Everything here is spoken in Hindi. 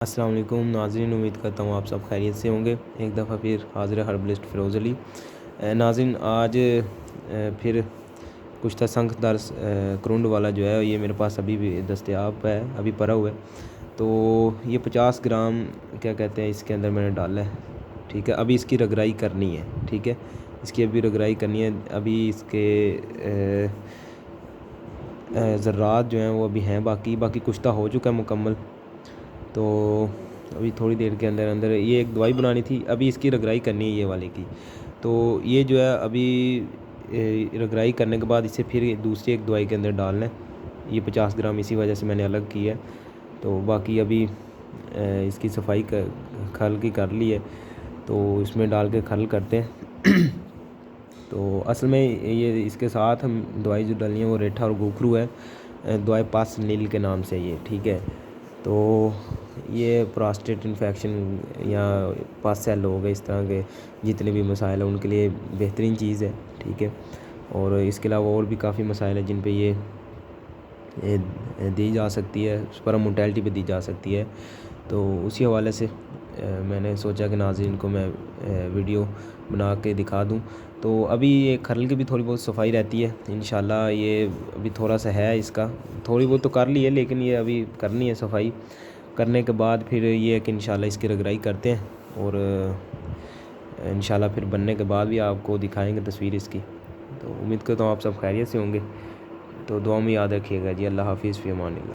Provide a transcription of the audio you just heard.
अस्सलाम वालेकुम नाज़रीन, उम्मीद करता हूँ आप सब खैरियत से होंगे। एक दफ़ा फिर हाज़िर हर्बलिस्ट फ़िरोज़ अली। नाज़रीन, आज फिर कुश्ता संख दर्स करुंड वाला जो है ये मेरे पास अभी भी दस्तयाब है, अभी पड़ा हुआ है। तो ये 50 ग्राम क्या कहते हैं इसके अंदर मैंने डाला है। ठीक है, अभी इसकी रगड़ाई करनी है। ठीक है, इसकी अभी रगड़ाई करनी है। अभी इसके ज़र्रात जो हैं वो अभी हैं, बाकी कुश्ता हो चुका है मुकम्मल। तो अभी थोड़ी देर के अंदर अंदर ये एक दवाई बनानी थी, अभी इसकी रगड़ाई करनी है ये वाले की। तो ये जो है अभी रगड़ाई करने के बाद इसे फिर दूसरी एक दवाई के अंदर डालना है। ये 50 ग्राम इसी वजह से मैंने अलग की है। तो बाकी अभी इसकी सफाई खल की कर ली है, तो इसमें डाल के खल करते हैं। तो असल में ये इसके साथ हम दवाई जो डालनी है वो रेठा और गोखरू है। दवाई पास नील के नाम से ये। ठीक है, तो ये प्रोस्टेट इन्फेक्शन या पास सेल हो गए, इस तरह के जितने भी मसाइल हैं उनके लिए बेहतरीन चीज़ है। ठीक है, और इसके अलावा और भी काफ़ी मसाइल हैं जिन पे ये दी जा सकती है, स्पर्म मोर्टेलिटी पे दी जा सकती है। तो उसी हवाले से मैंने सोचा कि नाज़रीन को मैं वीडियो बना के दिखा दूं। तो अभी ये खरल की भी थोड़ी बहुत सफाई रहती है इंशाल्लाह। ये अभी थोड़ा सा है, इसका थोड़ी बहुत तो कर ली है, लेकिन ये अभी करनी है सफाई। करने के बाद फिर ये है कि इंशाल्लाह इसकी रगड़ाई करते हैं, और इंशाल्लाह फिर बनने के बाद भी आपको दिखाएंगे तस्वीर इसकी। तो उम्मीद करता हूँ आप सब खैरियत से होंगे। तो दुआ में याद रखिएगा जी। अल्लाह हाफिज़, फ़ी अमानिल्लाह।